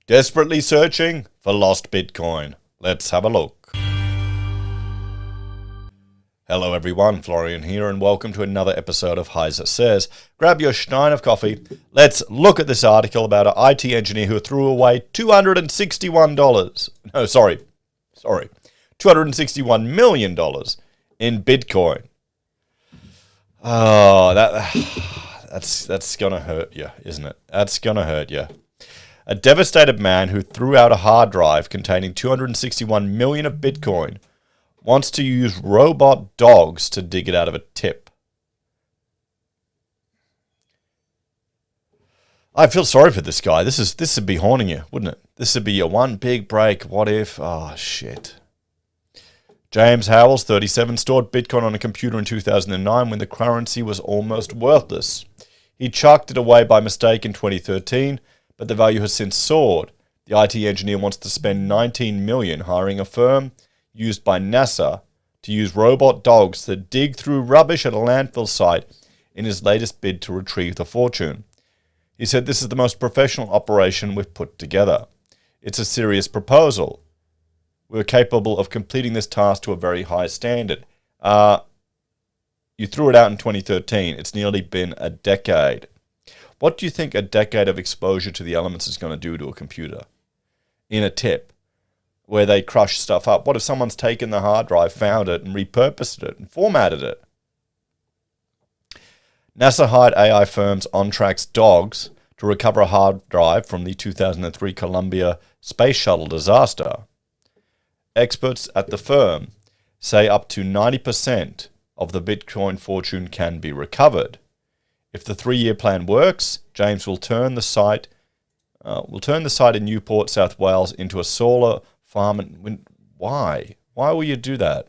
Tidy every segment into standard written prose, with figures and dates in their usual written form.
Desperately searching for lost Bitcoin. Let's have a look. Hello everyone, Florian here, and welcome to another episode of HeiseSays. Grab your stein of coffee. Let's look at this article about an IT engineer who threw away $261. No, sorry, $261 million in Bitcoin. Oh, that's gonna hurt you, isn't it? That's gonna hurt you. A devastated man who threw out a hard drive containing 261 million of Bitcoin wants to use robot dogs to dig it out of a tip. I feel sorry for this guy. This would be haunting you, wouldn't it? This would be your one big break. What if? Oh, shit. James Howells, 37, stored Bitcoin on a computer in 2009 when the currency was almost worthless. He chucked it away by mistake in 2013, but the value has since soared. The IT engineer wants to spend $19 million hiring a firm used by NASA to use robot dogs to dig through rubbish at a landfill site in his latest bid to retrieve the fortune. He said, "This is the most professional operation we've put together. It's a serious proposal. We're capable of completing this task to a very high standard." You threw it out in 2013. It's nearly been a decade. What do you think a decade of exposure to the elements is going to do to a computer? In a tip, where they crush stuff up. What if someone's taken the hard drive, found it, and repurposed it, and formatted it? NASA hired AI firms OnTrack's Dogs to recover a hard drive from the 2003 Columbia Space Shuttle disaster. Experts at the firm say up to 90% of the Bitcoin fortune can be recovered. If the 3-year plan works, James will turn the site in Newport, South Wales, into a solar farm. And why? Why will you do that?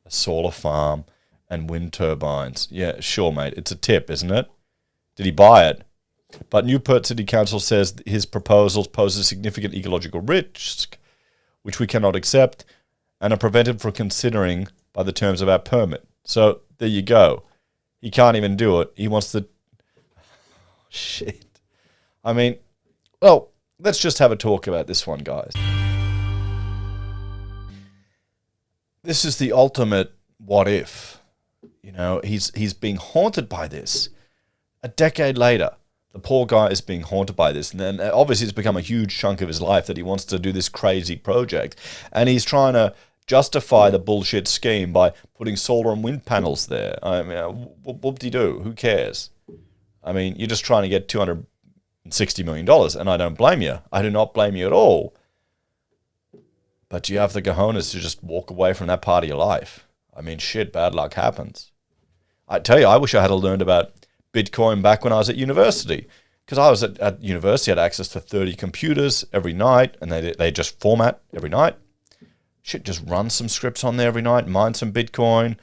A solar farm and wind turbines. Yeah, sure, mate. It's a tip, isn't it? Did he buy it? But Newport City Council says his proposals pose a significant ecological risk, which we cannot accept, and are prevented from considering by the terms of our permit. So there you go. He can't even do it. He wants to... Shit. I mean, well, let's just have a talk about this one, guys. This is the ultimate what if. You know, he's being haunted by this. A decade later, the poor guy is being haunted by this. And then obviously it's become a huge chunk of his life that he wants to do this crazy project. And he's trying to justify the bullshit scheme by putting solar and wind panels there. I mean, whoop-de-doo, who cares? I mean, you're just trying to get $260 million, and I don't blame you. I do not blame you at all. But you have the cojones to just walk away from that part of your life. I mean, shit, bad luck happens. I tell you, I wish I had learned about Bitcoin back when I was at university. Because I was at university, I had access to 30 computers every night, and they just format every night. Shit, just run some scripts on there every night, mine some Bitcoin.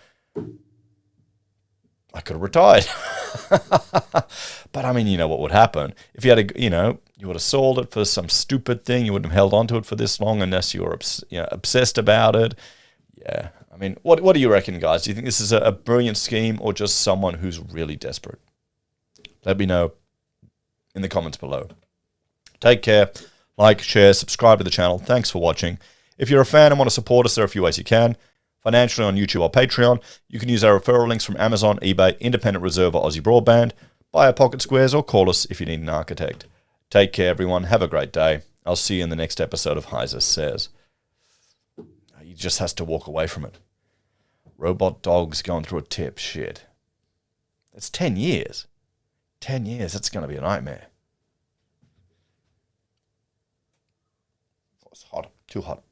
I could have retired. But I mean, you know what would happen? If you had you would have sold it for some stupid thing. You wouldn't have held on to it for this long unless you were obsessed about it. Yeah. I mean, what do you reckon, guys? Do you think this is a brilliant scheme or just someone who's really desperate? Let me know in the comments below. Take care. Like, share, subscribe to the channel. Thanks for watching. If you're a fan and want to support us, there are a few ways you can. Financially on YouTube or Patreon. You can use our referral links from Amazon, eBay, Independent Reserve, or AussieBroadband. Buy our pocket squares or call us if you need an architect. Take care, everyone. Have a great day. I'll see you in the next episode of HeiseSays. He just has to walk away from it. Robot dogs going through a tip. Shit. That's 10 years. 10 years. That's going to be a nightmare. It's hot. Too hot.